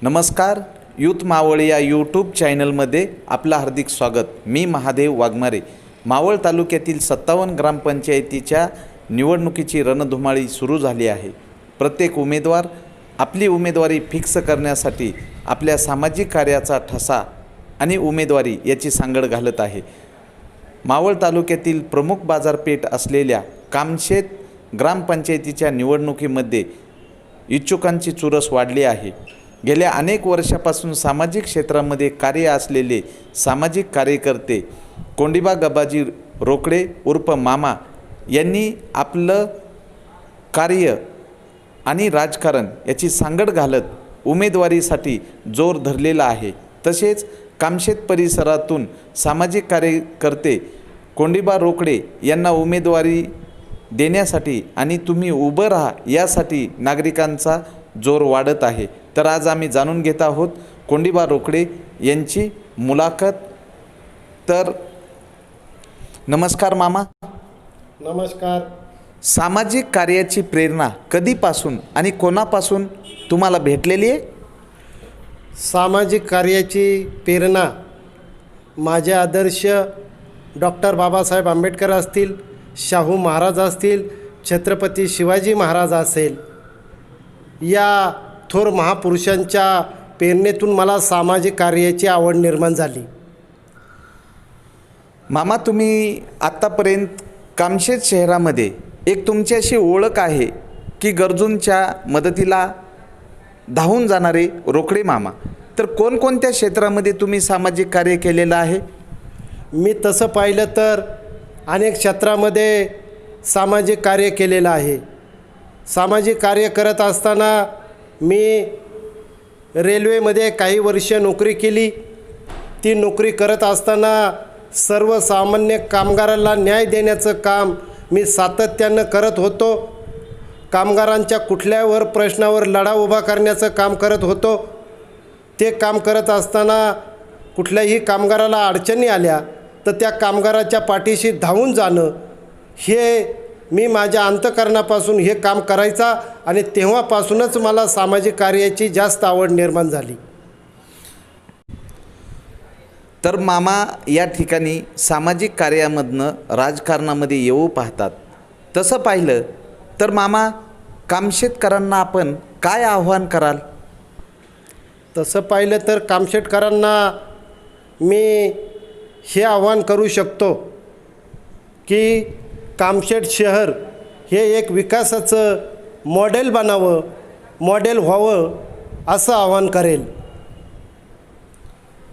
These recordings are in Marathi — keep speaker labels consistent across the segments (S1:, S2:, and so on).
S1: नमस्कार. यूथ मावळ या यूट्यूब चॅनलमध्ये आपलं हार्दिक स्वागत. मी महादेव वाघमारे. मावळ तालुक्यातील 57 ग्रामपंचायतीच्या निवडणुकीची रणधुमाळी सुरू झाली आहे. प्रत्येक उमेदवार आपली उमेदवारी फिक्स करण्यासाठी आपल्या सामाजिक कार्याचा ठसा आणि उमेदवारी याची सांगड घालत आहे. मावळ तालुक्यातील प्रमुख बाजारपेठ असलेल्या कामशेत ग्रामपंचायतीच्या निवडणुकीमध्ये इच्छुकांची चुरस वाढली आहे. गेल्या अनेक वर्षापासून सामाजिक क्षेत्रामध्ये कार्य असलेले सामाजिक कार्यकर्ते कोंडिबा गबाजी रोकडे उर्फ मामा यांनी आपलं कार्य आणि राजकारण याची सांगड घालत उमेदवारीसाठी जोर धरलेला आहे. तसेच कामशेत परिसरातून सामाजिक कार्यकर्ते कोंडिबा रोकडे यांना उमेदवारी देण्यासाठी आणि तुम्ही उभं राहा यासाठी नागरिकांचा जोर वाढत आहे. तर आज आम्ही जाणून घेत आहोत कोंडिबा रोकडे यांची मुलाखत. तर नमस्कार मामा.
S2: नमस्कार.
S1: सामाजिक कार्याची प्रेरणा कधीपासून आणि कोणापासून तुम्हाला भेटलेली आहे?
S2: सामाजिक कार्याची प्रेरणा माझे आदर्श डॉक्टर बाबासाहेब आंबेडकर असतील, शाहू महाराज असतील, छत्रपती शिवाजी महाराज असेल, या थोर महापुरुषांच्या प्रेरणेतून मला सामाजिक कार्याची आवड निर्माण झाली.
S1: मामा, तुम्ही आत्तापर्यंत कामशेत शहरामध्ये एक तुमची अशी ओळख आहे की गरजूंच्या मदतीला धावून जाणारे रोकडे मामा. तर कोणकोणत्या क्षेत्रामध्ये तुम्ही सामाजिक कार्य केलेलं आहे?
S2: मी तसं पाहिलं तर अनेक क्षेत्रामध्ये सामाजिक कार्य केलेलं आहे. सामाजिक कार्य करत असताना मी रेल्वेमध्ये काही वर्ष नोकरी केली. ती नोकरी करत असताना सर्वसामान्य कामगाराला न्याय देण्याचं काम मी सातत्यानं करत होतो. कामगारांच्या कुठल्यावर प्रश्नावर लढा उभा करण्याचं काम करत होतो. ते काम करत असताना कुठल्याही कामगाराला अडचणी आल्या तर त्या कामगाराच्या पाठीशी धावून जाणं, हे मी माझ्या अंतःकरणापासून हे काम करायचा आणि तेव्हापासूनच मला सामाजिक कार्याची जास्त आवड निर्माण झाली.
S1: तर मामा या ठिकाणी सामाजिक कार्यामधनं राजकारणामध्ये येऊ पाहतात. तसं पाहिलं तर मामा, कामशेतकरांना आपण काय आव्हान कराल?
S2: तसं पाहिलं तर कामशेतकरांना मी हे आव्हान करू शकतो की कामशेत शहर हे एक विकासाचं मॉडेल बनावं, मॉडेल व्हावं असं आव्हान करेल.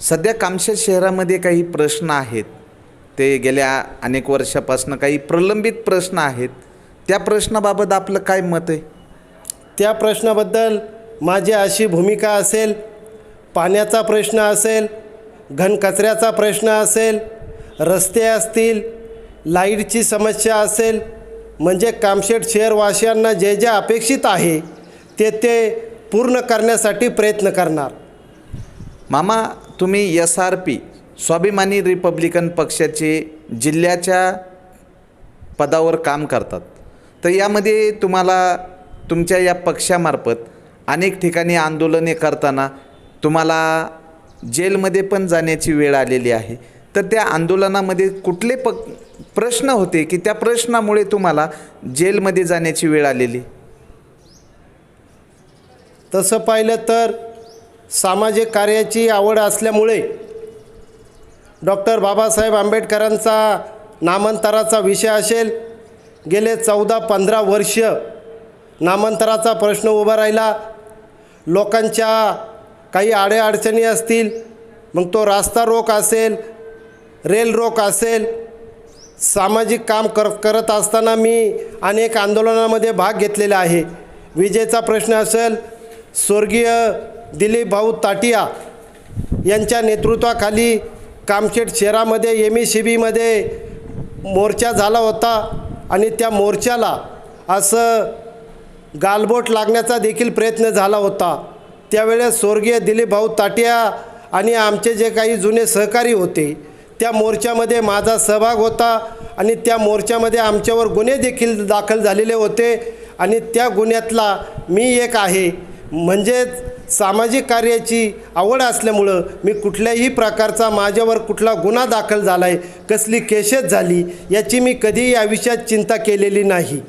S1: सध्या कामशेत शहरामध्ये काही प्रश्न आहेत, ते गेल्या अनेक वर्षापासून काही प्रलंबित प्रश्न आहेत. त्या प्रश्नाबाबत आपलं काय मत आहे?
S2: त्या प्रश्नाबद्दल माझी अशी भूमिका असेल, पाण्याचा प्रश्न असेल, घनकचऱ्याचा प्रश्न असेल, रस्ते असतील, लाईटची समस्या असेल, म्हणजे कामशेत शहरवासियांना जे जे अपेक्षित आहे ते पूर्ण करण्यासाठी प्रयत्न करणार.
S1: मामा, तुम्ही SRP स्वाभिमानी रिपब्लिकन पक्षाचे जिल्ह्याच्या पदावर काम करतात. तर यामध्ये तुम्हाला तुमच्या या पक्षामार्फत अनेक ठिकाणी आंदोलने करताना तुम्हाला जेलमध्ये पण जाण्याची वेळ आलेली आहे. तर त्या आंदोलनामध्ये कुठले प्रश्न होते की त्या प्रश्नामुळे तुम्हाला जेलमध्ये जाण्याची वेळ आलेली?
S2: तसं पाहिलं तर सामाजिक कार्याची आवड असल्यामुळे डॉक्टर बाबासाहेब आंबेडकरांचा नामांतराचा विषय असेल, गेले 14-15 वर्ष नामांतराचा प्रश्न उभा राहिला. लोकांच्या काही अडचणी असतील, मग तो रास्ता रोक असेल, रेल रोक असेल, सामाजिक काम करत असताना मी अनेक आंदोलनामध्ये भाग घेतलेला आहे. विजेचा प्रश्न असेल, स्वर्गीय दिलीप भाऊ ताटिया यांच्या नेतृत्वाखाली कामशेत शहरामध्ये MECBमध्ये मोर्चा झाला होता आणि त्या मोर्चाला असं गालबोट लागण्याचा देखील प्रयत्न झाला होता. त्यावेळेस स्वर्गीय दिलीप भाऊ ताटिया आणि आमचे जे काही जुने सहकारी होते त्या मोर्चामध्ये माझा सहभाग होता आणि त्या मोर्चामध्ये आमच्यावर गुन्हे देखील दाखल झालेले होते आणि त्या गुन्ह्यातला मी एक आहे. म्हणजेच सामाजिक कार्याची आवड असल्यामुळं मी कुठल्याही प्रकारचा माझ्यावर कुठला गुन्हा दाखल झाला आहे, कसली केसेस झाली याची मी कधीही आयुष्यात चिंता केलेली नाही.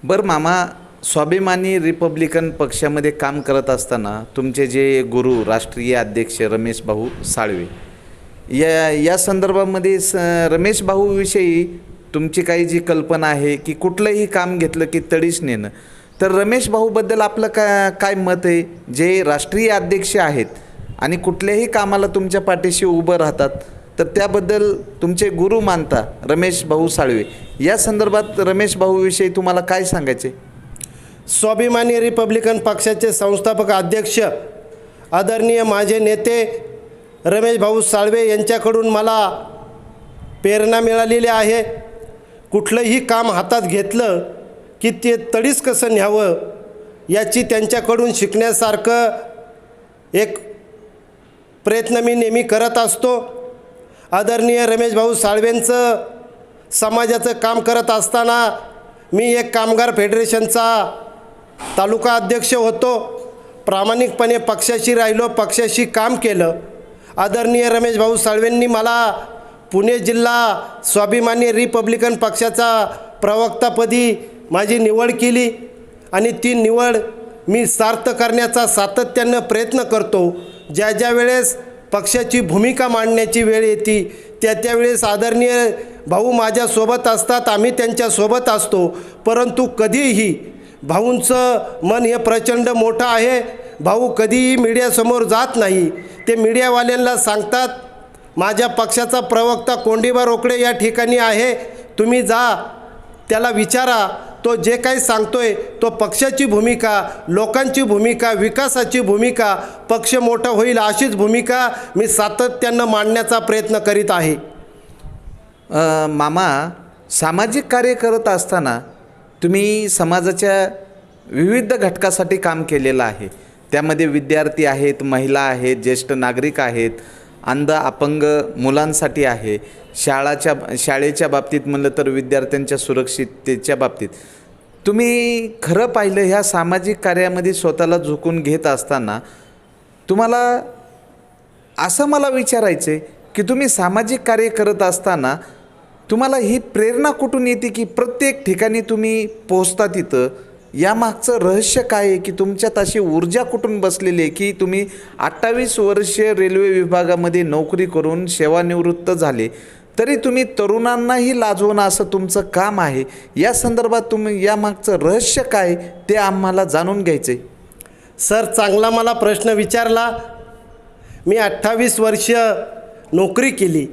S1: बरं मामा, स्वाभिमानी रिपब्लिकन पक्षामध्ये काम करत असताना तुमचे जे गुरु राष्ट्रीय अध्यक्ष रमेश भाऊ साळवे या संदर्भामध्ये रमेश भाऊविषयी तुमची काही जी कल्पना आहे की कुठलंही काम घेतलं की तडीच नेणं, तर रमेश भाऊबद्दल आपलं काय मत आहे? जे राष्ट्रीय अध्यक्ष आहेत आणि कुठल्याही कामाला तुमच्या पाठीशी उभं राहतात, तर त्याबद्दल तुमचे गुरु मानता रमेश भाऊ साळवे, या संदर्भात रमेश भाऊविषयी तुम्हाला काय सांगायचे?
S2: स्वाभिमानी रिपब्लिकन पक्षाचे संस्थापक अध्यक्ष आदरणीय माझे नेते रमेश भाऊ साळवे यांच्याकडून मला प्रेरणा मिळालेली आहे. कुठलंही काम हातात घेतलं की ते तडीस कसं न्यावं याची त्यांच्याकडून शिकण्यासारखं एक प्रयत्न मी नेहमी करत असतो. आदरणीय रमेश भाऊ साळवेंचं समाजाचं काम करत असताना मी एक कामगार फेडरेशनचा तालुका अध्यक्ष होतो. प्रामाणिकपणे पक्षाशी राहिलो, पक्षाशी काम केलं. आदरणीय रमेश भाऊ साळवेंनी मला पुणे जिल्हा स्वाभिमानी रिपब्लिकन पक्षाचा प्रवक्तापदी माझी निवड केली आणि ती निवड मी सार्थ करण्याचा सातत्यानं प्रयत्न करतो. ज्या ज्या वेळेस पक्षाची भूमिका मांडण्याची वेळ येते त्या वेळेस आदरणीय भाऊ माझ्यासोबत असतात, आम्ही त्यांच्यासोबत असतो. परंतु कधीही भाऊंचं मन हे प्रचंड मोठं आहे. भाऊ कधीही मीडियासमोर जात नाही. ते मीडियावाल्यांना सांगतात, माझ्या पक्षाचा प्रवक्ता कोंडीबा रोकडे या ठिकाणी आहे, तुम्ही जा, त्याला विचारा, तो जे काही सांगतोय तो पक्षाची भूमिका, लोकांची भूमिका, विकासाची भूमिका, पक्ष मोठा होईल अशीच भूमिका मी सातत्यानं मांडण्याचा प्रयत्न करीत आहे.
S1: मामा, सामाजिक कार्य करत असताना तुम्ही समाजाच्या विविध घटकासाठी काम केलेलं आहे. त्यामध्ये विद्यार्थी आहेत, महिला आहेत, ज्येष्ठ नागरिक आहेत, अंध अपंग मुलांसाठी आहे, शाळेच्या बाबतीत म्हणलं तर विद्यार्थ्यांच्या सुरक्षिततेच्या बाबतीत. तुम्ही खरं पाहिलं ह्या सामाजिक कार्यामध्ये स्वतःला झुकून घेत असताना तुम्हाला असं मला विचारायचं आहे की तुम्ही सामाजिक कार्य करत असताना तुम्हाला ही प्रेरणा कुठून येते की प्रत्येक ठिकाणी तुम्ही पोहोचता तिथं? यामागचं रहस्य काय आहे की तुमच्यात अशी ऊर्जा कुठून बसलेली आहे की तुम्ही 28 वर्ष रेल्वे विभागामध्ये नोकरी करून सेवानिवृत्त झाले तरी तुम्ही तरुणांनाही लाजवणं असं तुमचं काम आहे? या संदर्भात तुम्ही यामागचं रहस्य काय ते आम्हाला जाणून घ्यायचं आहे.
S2: सर, चांगला मला प्रश्न विचारला. मी 28 वर्ष नोकरी केली.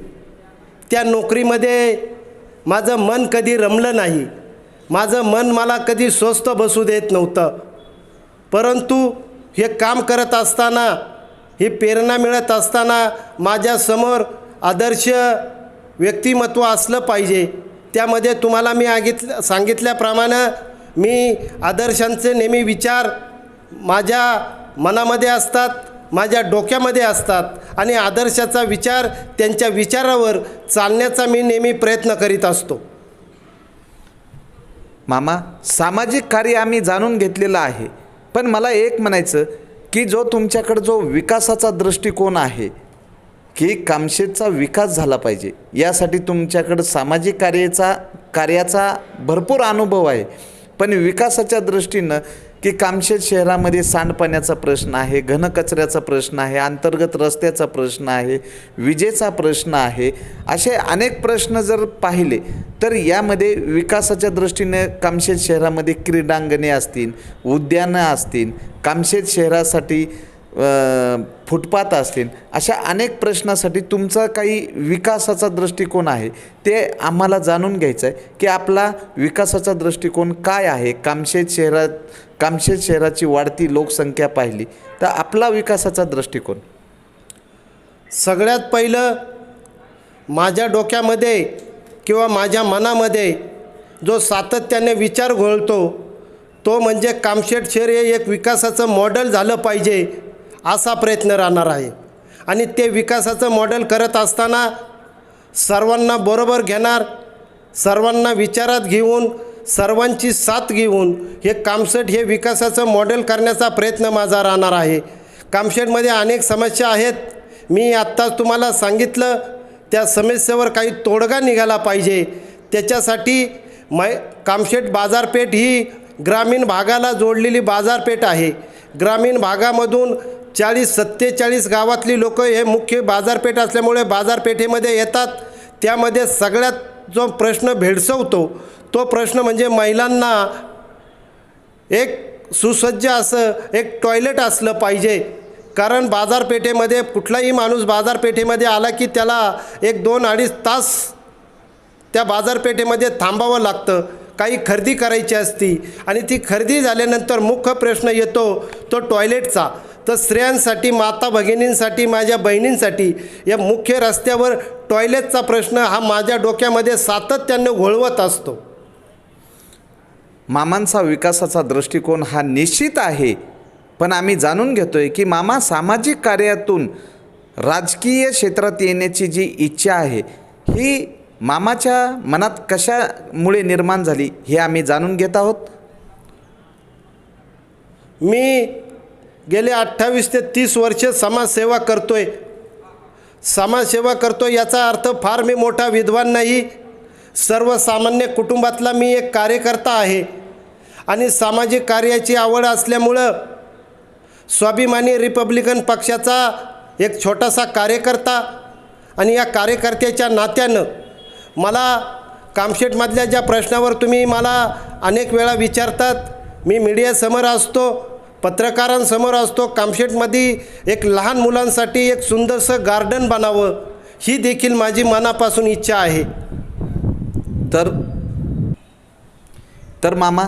S2: त्या नोकरीमध्ये माझं मन कधी रमलं नाही. माझं मन मला कधी स्वस्थ बसू देत नव्हतं. परंतु हे काम करत असताना, ही प्रेरणा मिळत असताना माझ्यासमोर आदर्श व्यक्तिमत्व असलं पाहिजे. त्यामध्ये तुम्हाला मी सांगितल्याप्रमाणे मी आदर्शांचे नेहमी विचार माझ्या मनामध्ये असतात, माझ्या डोक्यामध्ये असतात आणि आदर्शाचा विचार, त्यांच्या विचारावर चालण्याचा मी नेहमी प्रयत्न करीत असतो.
S1: मामा, सामाजिक कार्य आम्ही जाणून घेतलेलं आहे, पण मला एक म्हणायचं की जो तुमच्याकडं जो विकासाचा दृष्टिकोन आहे की कामशेतचा विकास झाला पाहिजे, यासाठी तुमच्याकडं सामाजिक कार्याचा भरपूर अनुभव आहे. पण विकासाच्या दृष्टीनं की कामशेत शहरामध्ये सांडपाण्याचा प्रश्न आहे, घनकचऱ्याचा प्रश्न आहे, अंतर्गत रस्त्याचा प्रश्न आहे, विजेचा प्रश्न आहे, असे अनेक प्रश्न जर पाहिले तर यामध्ये विकासाच्या दृष्टीने कामशेत शहरामध्ये क्रीडांगणे असतील, उद्यानं असतील, कामशेत शहरासाठी फुटपाथ असतील, अशा अनेक प्रश्नासाठी तुमचा काही विकासाचा दृष्टिकोन आहे ते आम्हाला जाणून घ्यायचं आहे की आपला विकासाचा दृष्टिकोन काय आहे. कामशेत शहराची वाढती लोकसंख्या पाहिली तर आपला विकासाचा दृष्टिकोन.
S2: सगळ्यात पहिलं माझ्या डोक्यामध्ये किंवा माझ्या मनामध्ये जो सातत्याने विचार घोळतो तो म्हणजे कामशेत शहर हे एक विकासाचं मॉडेल झालं पाहिजे असा प्रयत्न राहणार आहे. आणि ते विकासाचं मॉडेल करत असताना सर्वांना बरोबर घेणार, सर्वांना विचारात घेऊन सर्वांची साथ घेऊन हे कामशेत हे विकासाचं मॉडेल करण्याचा प्रयत्न माझा राहणार आहे. कामशेतमध्ये अनेक समस्या आहेत. मी आत्ताच तुम्हाला सांगितलं त्या समस्येवर काही तोडगा निघाला पाहिजे. त्याच्यासाठी कामशेत बाजारपेठ ही ग्रामीण भागाला जोडलेली बाजारपेठ आहे. ग्रामीण भागामधून 47 गावातली लोक हे मुख्य बाजारपेठ असल्यामुळे बाजारपेठेमध्ये येतात. त्यामध्ये सगळ्यात जो प्रश्न भेडसावतो तो प्रश्न म्हणजे महिलांना एक सुसज्ज असं एक टॉयलेट असलं पाहिजे. कारण बाजारपेठेमध्ये कुठलाही माणूस बाजारपेठेमध्ये आला की त्याला 1-2-2.5 तास त्या बाजारपेठेमध्ये थांबावं लागतं. काही खरेदी करायची असती आणि ती खरेदी झाल्यानंतर मुख्य प्रश्न येतो तो टॉयलेटचा. तर स्त्रियांसाठी, माता भगिनींसाठी, माझ्या बहिणींसाठी या मुख्य रस्त्यावर टॉयलेटचा प्रश्न हा माझ्या डोक्यामध्ये सातत्याने घोळवत असतो.
S1: मामांचा विकासाचा दृष्टिकोन हा निश्चित आहे, पण आम्ही जाणून घेतोय की मामा सामाजिक कार्यातून राजकीय क्षेत्रात येण्याची जी इच्छा आहे ही मामाच्या मनात कशामुळे निर्माण झाली हे आम्ही जाणून घेत आहोत.
S2: मी गेले 28 ते 30 वर्ष समाजसेवा करतोय. समाजसेवा करतो याचा अर्थ फार मी मोठा विद्वान नाही. सर्वसामान्य कुटुंबातला मी एक कार्यकर्ता आहे आणि सामाजिक कार्याची आवड असल्यामुळं स्वाभिमानी रिपब्लिकन पक्षाचा एक छोटासा कार्यकर्ता आणि या कार्यकर्त्याच्या नात्यानं मला कामशेतमधल्या ज्या प्रश्नावर तुम्ही मला अनेक वेळा विचारतात, मी मीडियासमोर असतो, पत्रकारांसमोर असतो. कामशेतमध्ये एक लहान मुलांसाठी एक सुंदरसं गार्डन बनावं ही देखील माझी मनापासून इच्छा आहे.
S1: तर मामा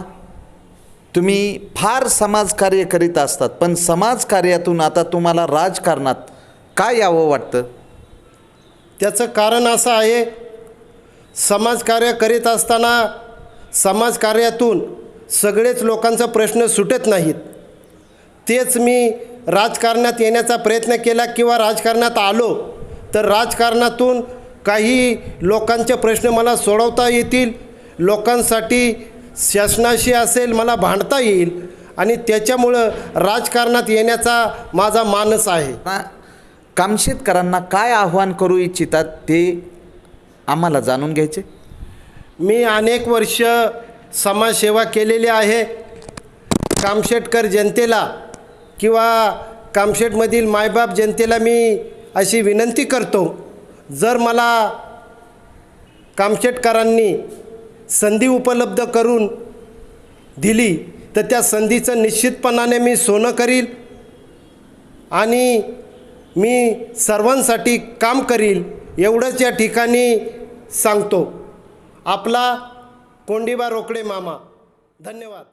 S1: तुम्ही फार समाजकार्य करीत असतात, पण समाजकार्यातून आता तुम्हाला राजकारणात काय यावं वाटतं?
S2: त्याचं कारण असं आहे, समाजकार्य करीत असताना समाजकार्यातून सगळेच लोकांचा प्रश्न सुटत नाहीत. तेच मी राजकारणात येण्याचा प्रयत्न केला किंवा राजकारणात आलो तर राजकारणातून काही लोकांचे प्रश्न मला सोडवता येतील. लोकांसाठी शासनाशी असेल मला भांडता येईल आणि त्याच्यामुळं राजकारणात येण्याचा माझा मानस आहे.
S1: कामशेतकरांना काय आव्हान करू इच्छितात ते आम्हाला जाणून घ्यायचे.
S2: मी अनेक वर्ष समाजसेवा केलेली आहे. कामशेतकर जनतेला किंवा कामशेतमधील मायबाप जनतेला मी अशी विनंती करतो, जर मला कामशेतकरांनी संधी उपलब्ध करून दिली तर त्या संधीचं निश्चितपणाने मी सोनं करील आणि मी सर्वांसाठी काम करील एवढंच या ठिकाणी सांगतो. आपला कोंडिबा रोकडे मामा. धन्यवाद.